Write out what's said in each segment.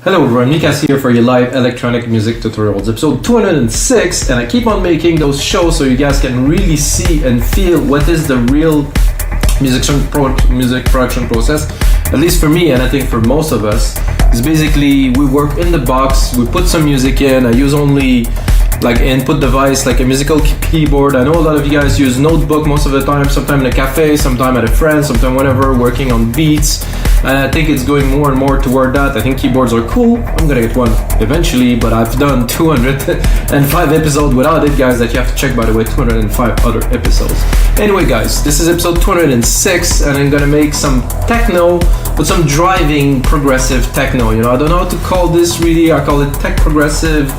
Hello everyone, Mikas here for your live electronic music tutorials, episode 206, and I keep on making those shows so you guys can really see and feel what is the real music production process, at least for me, and I think for most of us. Is basically we work in the box, we put some music in. I use only like input device like a musical keyboard. I know a lot of you guys use notebook most of the time, sometime in a cafe, sometime at a friend, sometime whenever, working on beats. And I think it's going more and more toward that. I think keyboards are cool. I'm gonna get one eventually, but I've done 205 episodes without it, guys, that you have to check, by the way, 205 other episodes. Anyway, guys, this is episode 206, and I'm gonna make some techno, but some driving progressive techno. You know, I don't know how to call this really. I call it tech progressive.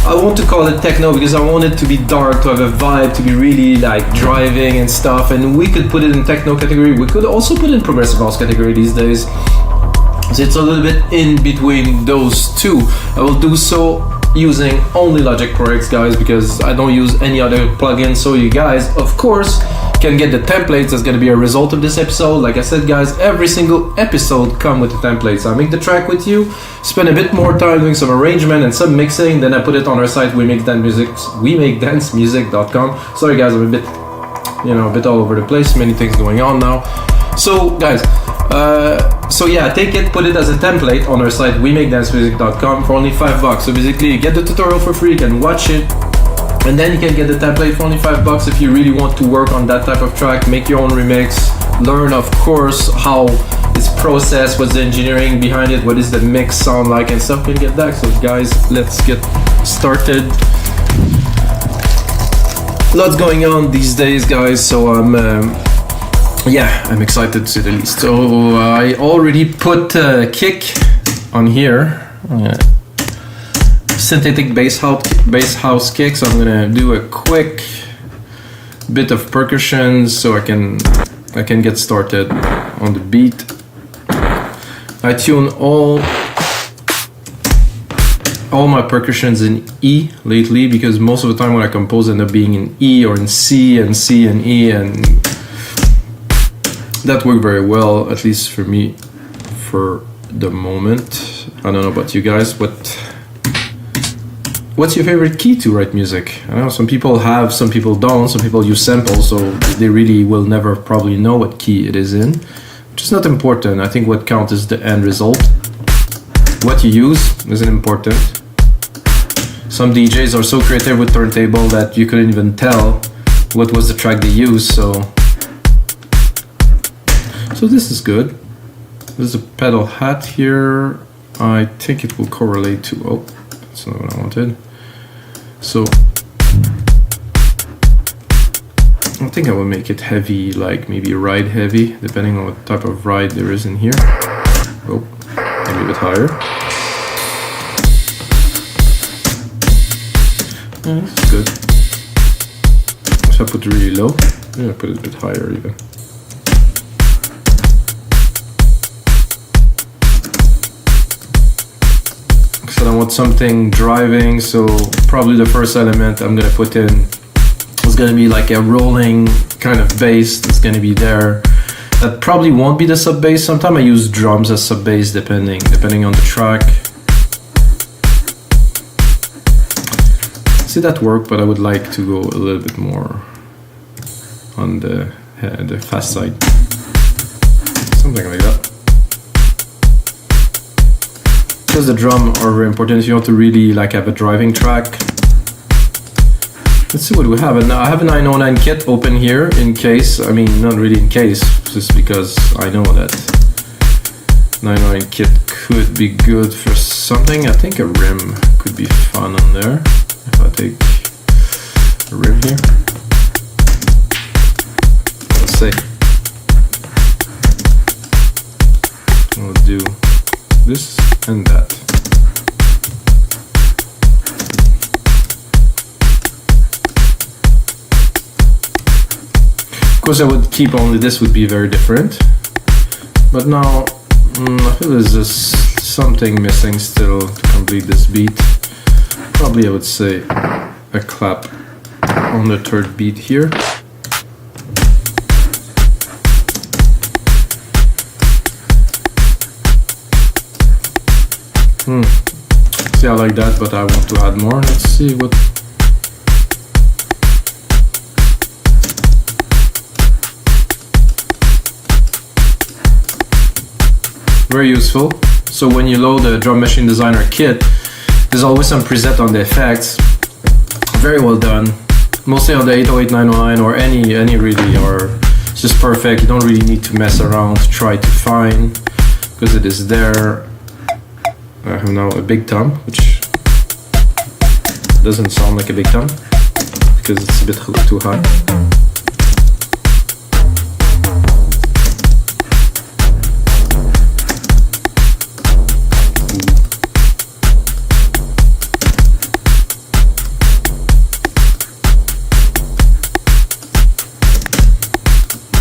I want to call it techno because I want it to be dark, to have a vibe, to be really like driving and stuff. And we could put it in techno category. We could also put it in progressive house category these days. So it's a little bit in between those two. I will do so using only Logic Pro X, guys, because I don't use any other plugin. So you guys, of course, can get the templates. That's going to be a result of this episode. Like I said, guys, every single episode come with the templates. I make the track with you, spend a bit more time doing some arrangement and some mixing, then I put it on our site, WeMakeDanceMusic.com. Sorry guys, I'm a bit all over the place, many things going on now. So guys, so yeah, take it, put it as a template on our site, WeMakeDanceMusic.com, for only $5. So basically you get the tutorial for free, you can watch it, and then you can get the template for only $5 if you really want to work on that type of track, make your own remix, learn, of course, how it's processed, what's the engineering behind it, what is the mix sound like and stuff. You can get that. So guys, let's get started. Lots going on these days, guys, so I'm excited to say the least. So I already put a kick on here. Synthetic bass house kick, so I'm gonna do a quick bit of percussion so I can get started on the beat. I tune all my percussions in E lately because most of the time when I compose end up being in E or in C and C and E, and that worked very well, at least for me for the moment. I don't know about you guys, what's your favorite key to write music? I know some people have, some people don't, some people use samples, so they really will never probably know what key it is in, which is not important. I think what counts is the end result. What you use isn't important. Some DJs are so creative with turntable that you couldn't even tell what was the track they used, so this is good. There's a pedal hat here. I think it will correlate to, oh, that's not what I wanted. So I think I will make it heavy, like maybe ride heavy, depending on what type of ride there is in here. Oh, maybe a bit higher. Yeah, that's good. So I put it really low. Yeah, I put it a bit higher even. So I want something driving, so probably the first element I'm gonna put in is gonna be like a rolling kind of bass that's gonna be there. That probably won't be the sub bass. Sometimes I use drums as sub bass depending on the track. See, that worked, but I would like to go a little bit more on the fast side. Something like that. Because the drum are very important if you want to really like have a driving track. Let's see what we have. And I have a 909 kit open here in case, I mean not really in case, just because I know that 909 kit could be good for something. I think a rim could be fun on there. If I take a rim here. Let's see. We'll do this and that. Of course, I would keep only this, would be very different. But now, I feel there's just something missing still to complete this beat. Probably I would say a clap on the third beat here. See, I like that, but I want to add more. Let's see what. Very useful. So when you load the Drum Machine Designer kit, there's always some preset on the effects. Very well done. Mostly on the 808, 909 or any really, or it's just perfect. You don't really need to mess around to try to find, because it is there. I have now a big tom, which doesn't sound like a big tom because it's a bit too high.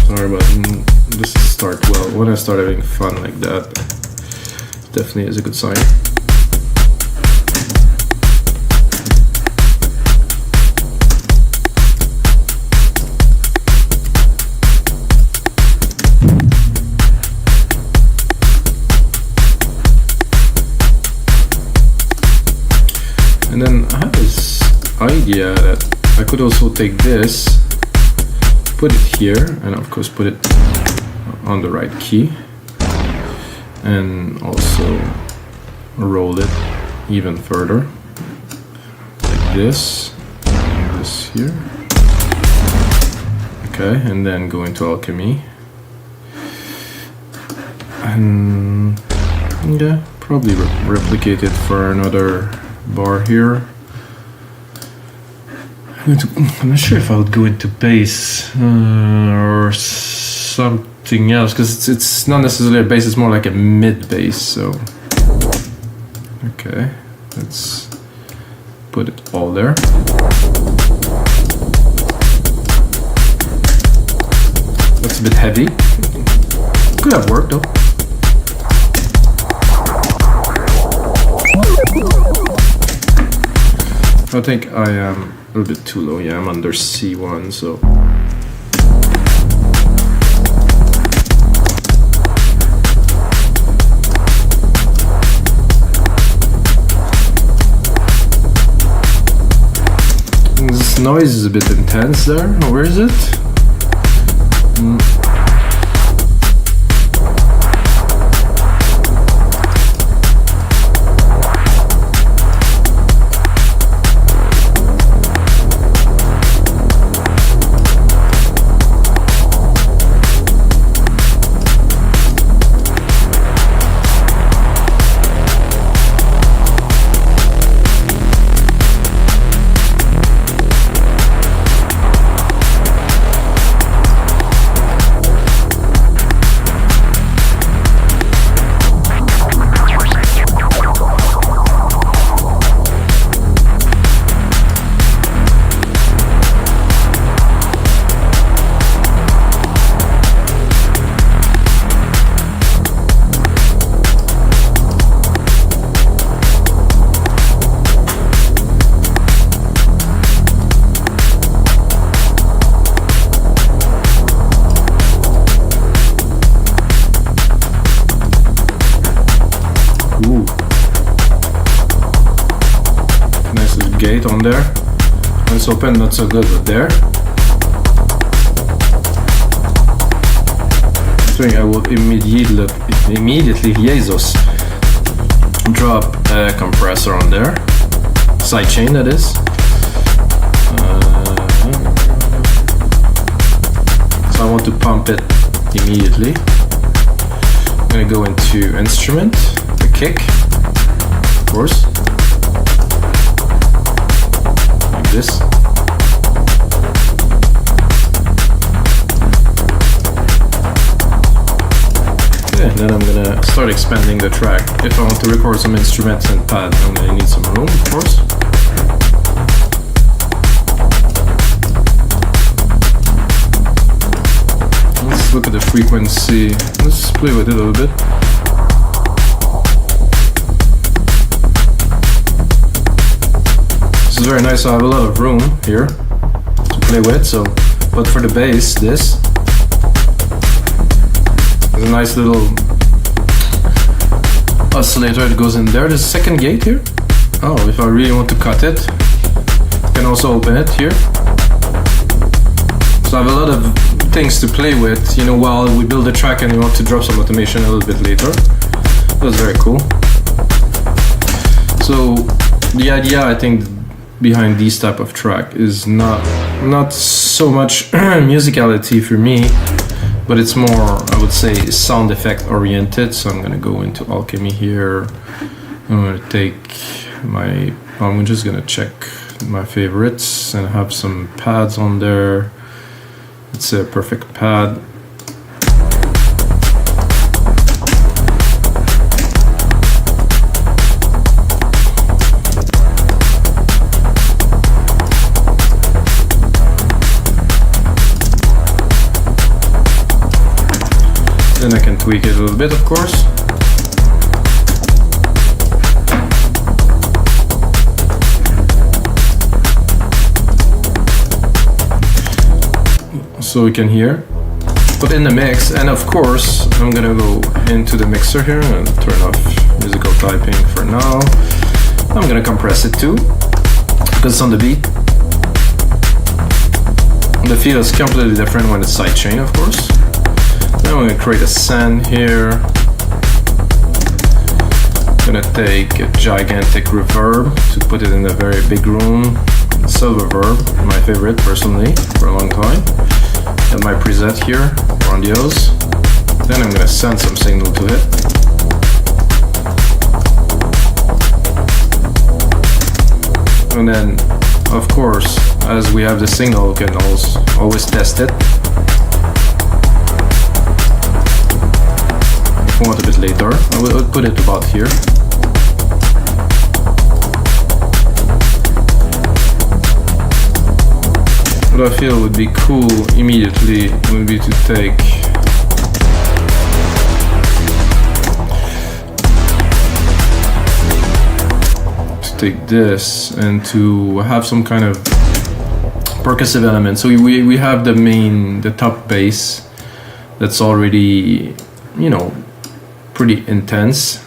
Sorry, but this start well. When I start having fun like that, definitely is a good sign. And then I have this idea that I could also take this, put it here, and of course put it on the right key, and also roll it even further, like this, and this here. Okay, and then go into Alchemy, and yeah, probably replicate it for another bar here. I'm not sure if I would go into bass or something else, because it's not necessarily a bass, it's more like a mid bass. So okay, let's put it all there. That's a bit heavy. Could have worked though. I think I am a little bit too low. Yeah, I'm under C1, so. This noise is a bit intense there. Where is it? Gate on there. When it's open, not so good, but there. So I will immediately Jesus drop a compressor on there, sidechain that is. So I want to pump it immediately. I'm gonna go into instrument, the kick, of course. This. Okay, then I'm gonna start expanding the track. If I want to record some instruments and pad, I'm gonna need some room, of course. Let's look at the frequency. Let's play with it a little bit. This is very nice. I have a lot of room here to play with. So, but for the bass, this is a nice little oscillator that goes in there. There's a second gate here. Oh, if I really want to cut it, I can also open it here. So I have a lot of things to play with, you know, while we build a track and we want to drop some automation a little bit later. That's very cool. So the idea, I think, behind these type of track is not so much musicality for me, but it's more, I would say, sound effect oriented. So I'm gonna go into Alchemy here. I'm gonna take I'm just gonna check my favorites and have some pads on there. It's a perfect pad. Then I can tweak it a little bit, of course. So we can hear, put in the mix, and of course I'm gonna go into the mixer here and turn off musical typing for now. I'm gonna compress it too, because it's on the beat. The feel is completely different when it's sidechain, of course. Then I'm gonna create a send here. I'm gonna take a gigantic reverb to put it in a very big room. Silver reverb, my favorite personally for a long time. And my preset here, grandiose. Then I'm gonna send some signal to it. And then, of course, as we have the signal, we can always test it. If we want a bit later, I will put it about here. What I feel would be cool immediately would be to take this and to have some kind of percussive element. So we have the top bass that's already, you know, pretty intense.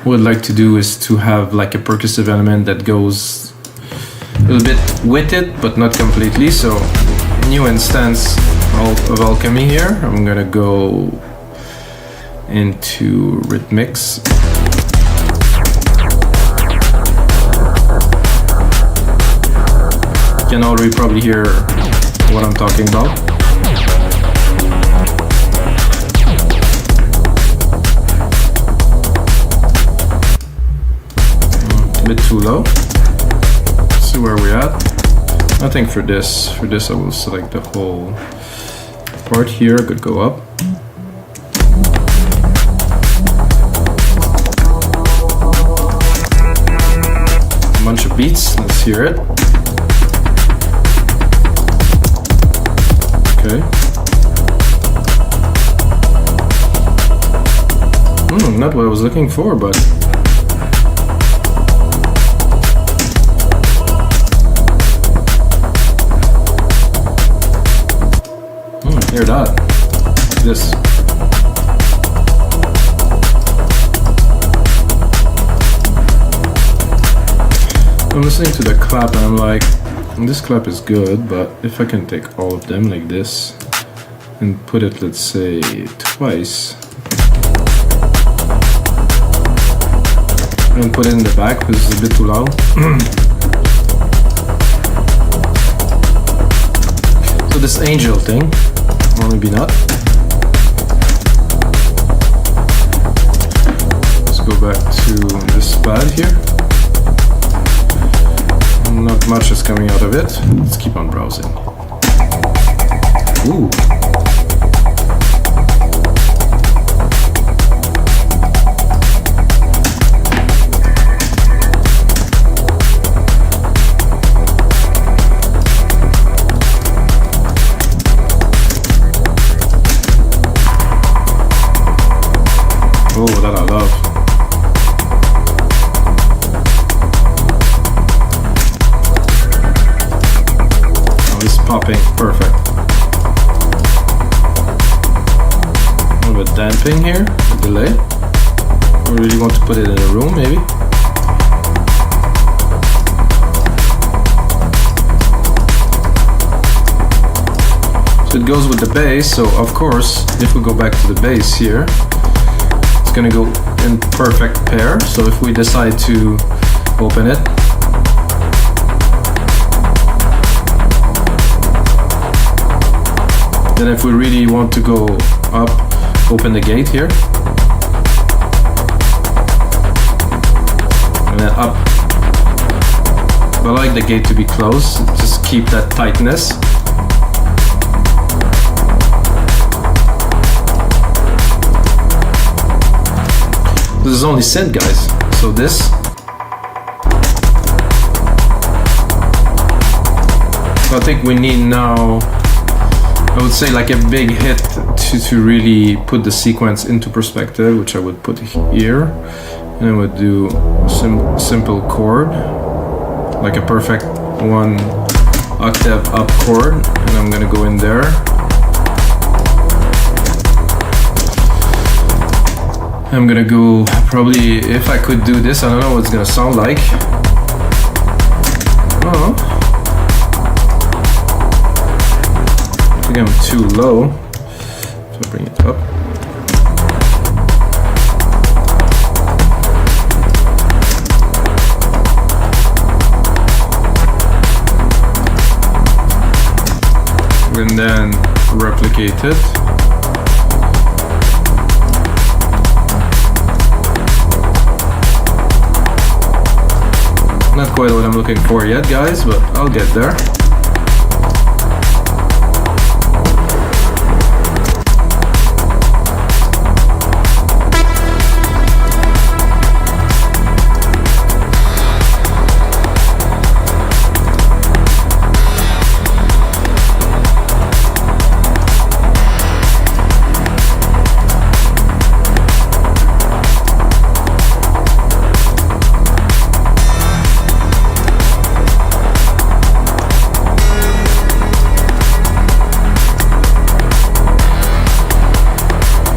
What I'd like to do is to have like a percussive element that goes a little bit with it, but not completely. So new instance of Alchemy here. I'm gonna go into Rhythmics. You can already probably hear what I'm talking about. A bit too low. See where we're at. I think for this I will select the whole part here. Could go up. A bunch of beats. Let's hear it. Okay. Not what I was looking for, but. Hear that. This. I'm listening to the clap and I'm like, this clap is good, but if I can take all of them like this and put it, let's say, twice, and put it in the back because it's a bit too loud. So this angel thing, or maybe not. Let's go back to this pad here. Not much is coming out of it. Let's keep on browsing. Ooh. Oh, that I love. Oh, it's popping. Perfect. A little bit damping here, a delay. I really want to put it in a room, maybe. So it goes with the bass, so of course, if we go back to the bass here, it's gonna go in perfect pair. So if we decide to open it, then if we really want to go up, open the gate here, and then up. I like the gate to be closed, just keep that tightness. This is only synth, guys, so this. So I think we need now, I would say, like a big hit to really put the sequence into perspective, which I would put here. And I would do a simple chord, like a perfect 1 octave up chord, and I'm gonna go in there. I'm gonna go, probably, if I could do this, I don't know what it's gonna sound like. Oh. I think I'm too low, so bring it up. And then replicate it. Not quite what I'm looking for yet, guys, but I'll get there.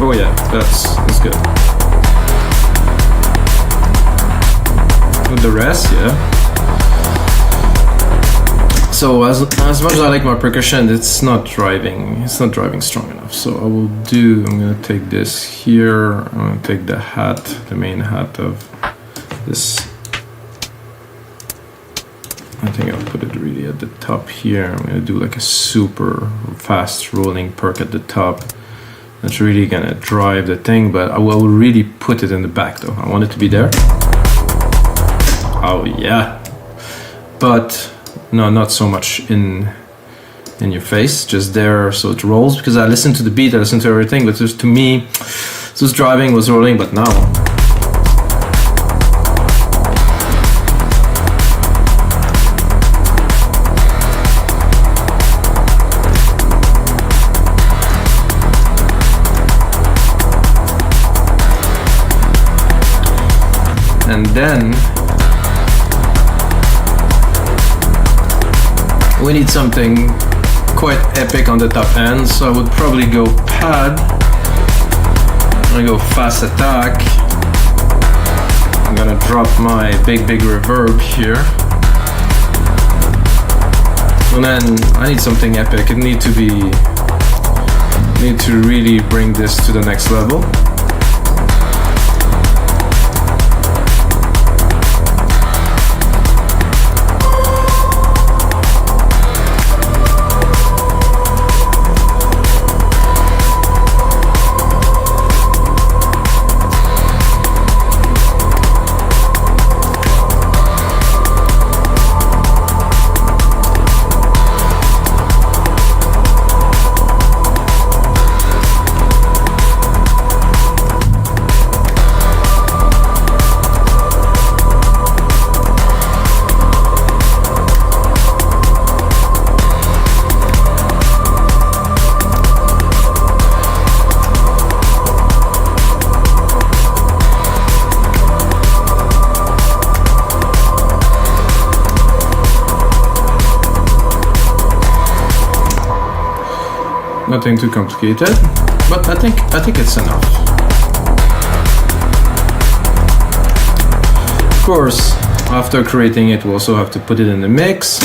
Oh yeah, that's good. With the rest, yeah. So as much as I like my percussion, it's not driving strong enough. So I'm gonna take this here, I'm gonna take the hat, the main hat of this. I think I'll put it really at the top here. I'm gonna do like a super fast rolling perk at the top. That's really gonna drive the thing, but I will really put it in the back though. I want it to be there. Oh yeah. But no, not so much in your face, just there so it rolls, because I listen to the beat, I listen to everything, but just to me, this was driving, was rolling, but now. And then we need something quite epic on the top end, so I would probably go pad. I'm gonna go fast attack. I'm gonna drop my big reverb here. And then I need something epic. It need to really bring this to the next level. Nothing too complicated, but I think it's enough. course, after creating it, we also have to put it in the mix.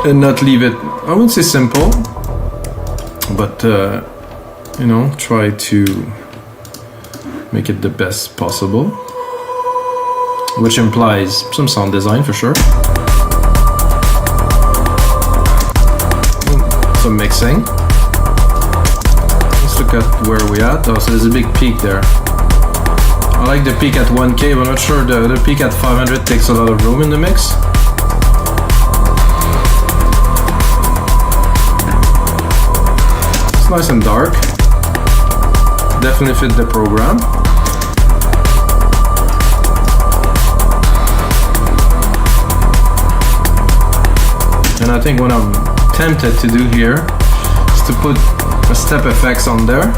And not leave it, I wouldn't say simple, but you know, try to make it the best possible, which implies some sound design for sure, some mixing. Let's look at where we're at. Oh, so there's a big peak there. I like the peak at 1K, but I'm not sure the peak at 500 takes a lot of room in the mix. It's nice and dark. Definitely fit the program. And I think what I'm tempted to do here is to put a step effects on there.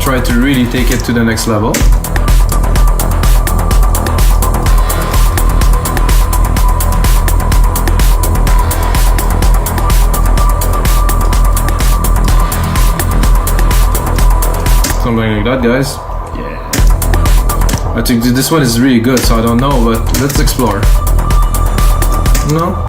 Try to really take it to the next level. Something like that, guys. Yeah. I think this one is really good, so I don't know, but let's explore. No?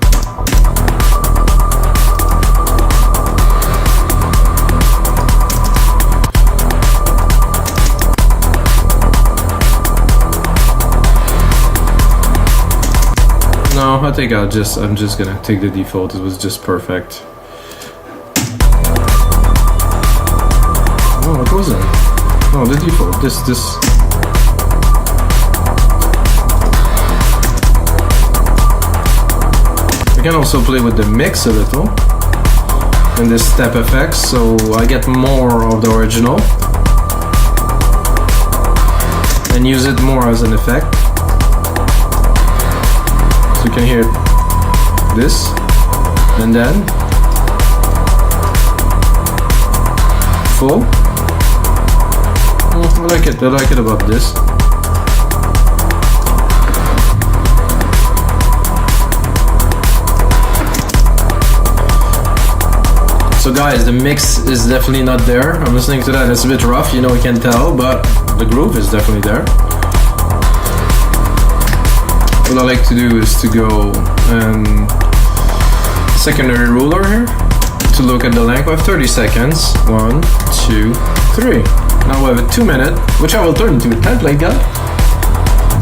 No, I think I'm just gonna take the default. It was just perfect. Oh, it wasn't. No, the default. This. I can also play with the mix a little and this step effects, so I get more of the original and use it more as an effect. So you can hear this and then full. I like it about this. So guys, the mix is definitely not there. I'm listening to that, it's a bit rough, you know, you can tell, but the groove is definitely there. What I like to do is to go secondary ruler here to look at the length. I have 30 seconds. 1, 2, 3. Now we have a 2 minute, which I will turn into a template, guy.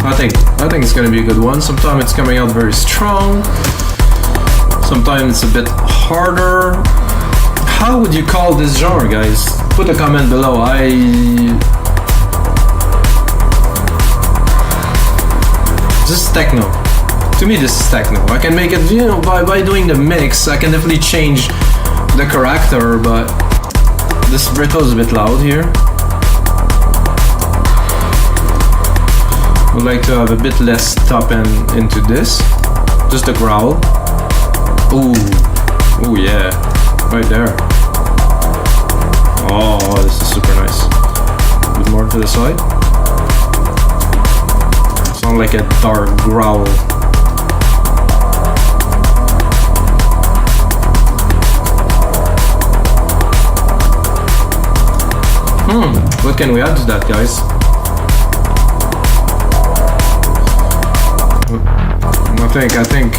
I think it's gonna be a good one. Sometimes it's coming out very strong. Sometimes it's a bit harder. How would you call this genre, guys? Put a comment below. This is techno. To me, this is techno. I can make it, you know, by doing the mix, I can definitely change the character, but this brittle is a bit loud here. Would like to have a bit less top end into this. Just the growl. Ooh, yeah, right there. Oh, this is super nice. A bit more to the side. Sound like a dark growl. What can we add to that, guys? I think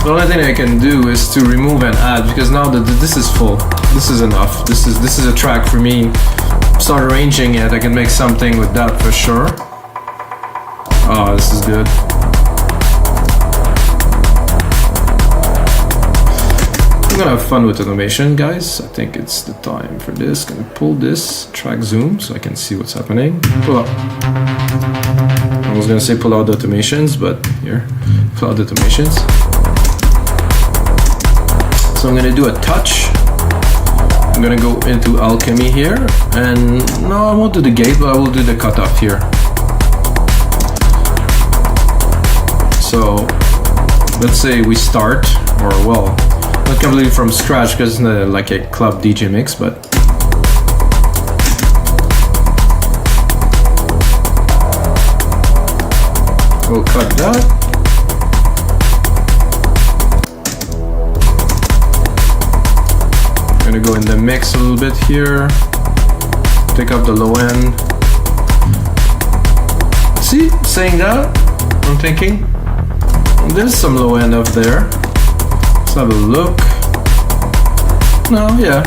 the only thing I can do is to remove and add, because now that this is full, this is enough. This is a track for me. Start arranging it, I can make something with that for sure. Oh, this is good. I'm gonna have fun with automation, guys. I think it's the time for this. Gonna pull this track zoom so I can see what's happening. Pull up. I was gonna say pull out the automations, but here, pull out the automations. So I'm gonna do a touch. I'm gonna go into Alchemy here, and no, I won't do the gate, but I will do the cutoff here. So let's say we start, or well, not completely from scratch because it's not like a club DJ mix, but we'll cut that. gonna go in the mix a little bit here. Take up the low end. See, saying that, I'm thinking there's some low end up there. Let's have a look. No, yeah.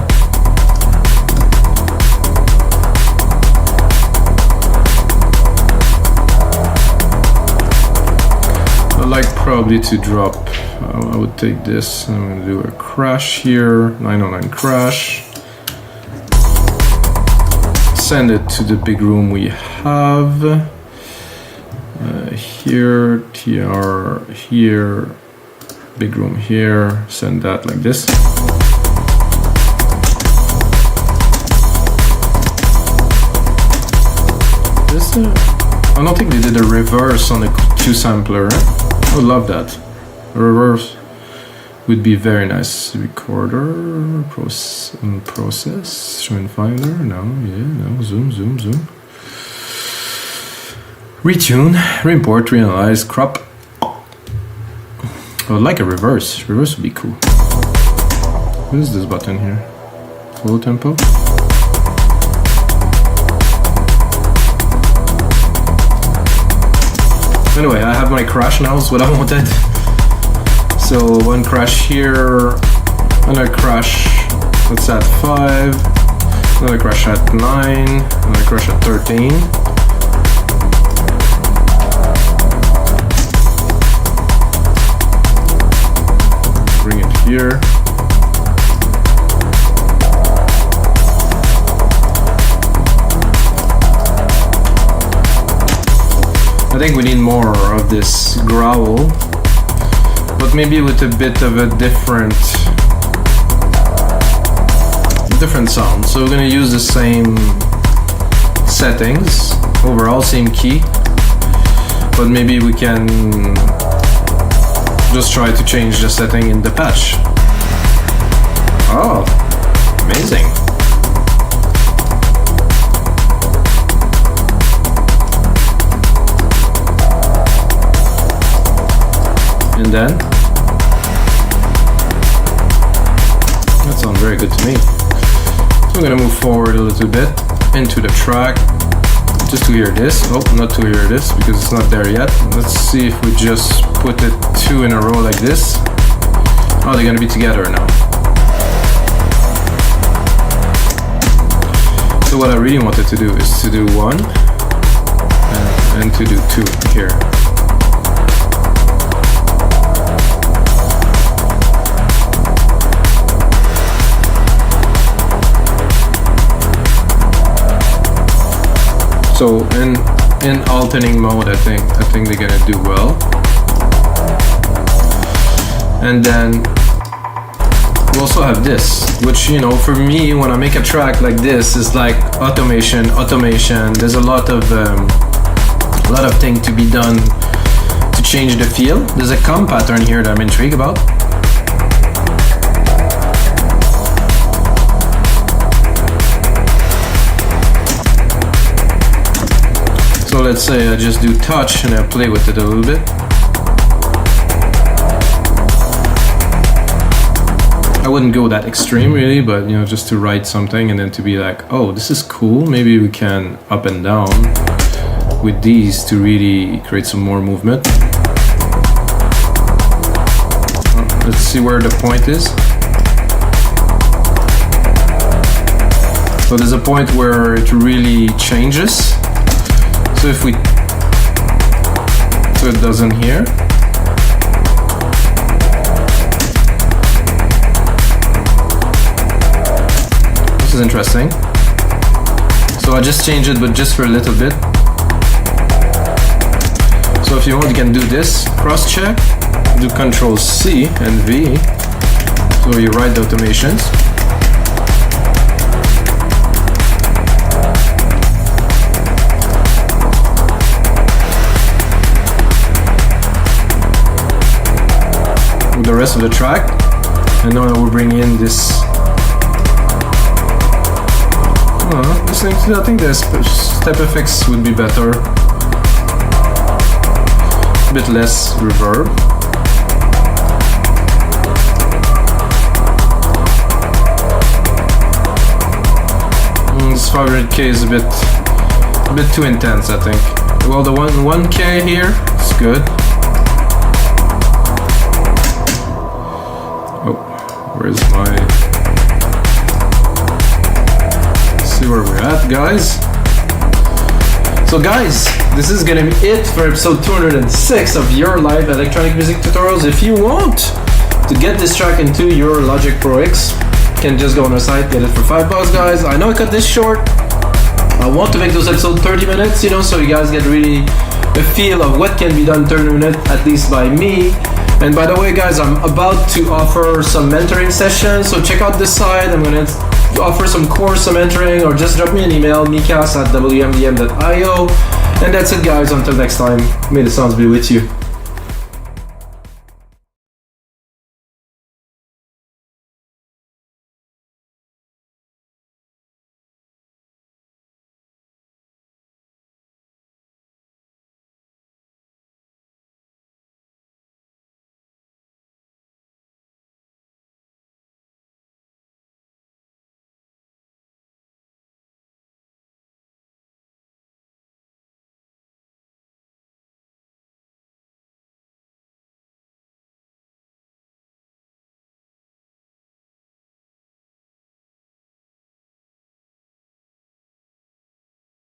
I'd like probably to drop. I would take this. I'm gonna do a crash here. 909 crash. Send it to the big room we have. Here, TR here, big room here, send that like this. I don't think they did a reverse on the 2 sampler, right? I would love that. A reverse would be very nice. Recorder, process, show in Finder, no, yeah, no, zoom. Retune, reimport, reanalyze, crop. I would like a reverse. Reverse would be cool. What is this button here? Full tempo? Anyway, I have my crash now, is what I wanted. So one crash here, another crash, what's that, 5, another crash at 9, another crash at 13. Bring it here. I think we need more of this growl, but maybe with a bit of a different sound. So we're gonna use the same settings, overall same key, but maybe we can just try to change the setting in the patch. Oh, amazing. And then that sounds very good to me. So I'm gonna move forward a little bit into the track just to hear this. Oh, not to hear this because it's not there yet. Let's see if we just put it 2 in a row like this. Oh, they're gonna be together now. So what I really wanted to do is to do 1 and to do 2 here. So in alternating mode, I think they're gonna do well. And then we also have this, which, you know, for me, when I make a track like this, is like automation. There's a lot of things to be done to change the feel. There's a comp pattern here that I'm intrigued about. So let's say I just do touch and I play with it a little bit. I wouldn't go that extreme really, but you know, just to write something and then to be like, oh, this is cool. Maybe we can up and down with these to really create some more movement. Let's see where the point is. So there's a point where it really changes. So if we, so it doesn't here. This is interesting. So I just changed it, but just for a little bit. So if you want, you can do this, cross check, do Control C and V. So you write the automations. The rest of the track, and then I will bring in this. I think the step effects would be better, a bit less reverb. 500k is a bit too intense, I think. Well, the 1k here is good. Oh, where's my... Let's see where we're at, guys. So guys, this is gonna be it for episode 206 of your live electronic music tutorials. If you want to get this track into your Logic Pro X, you can just go on our site, get it for $5, guys. I know I cut this short. I want to make those episodes 30 minutes, you know, so you guys get really a feel of what can be done 30 minutes, at least by me. And by the way, guys, I'm about to offer some mentoring sessions, so check out this site. I'm gonna offer some course, some mentoring, or just drop me an email, mikas@wmdm.io. And that's it, guys. Until next time, may the sounds be with you.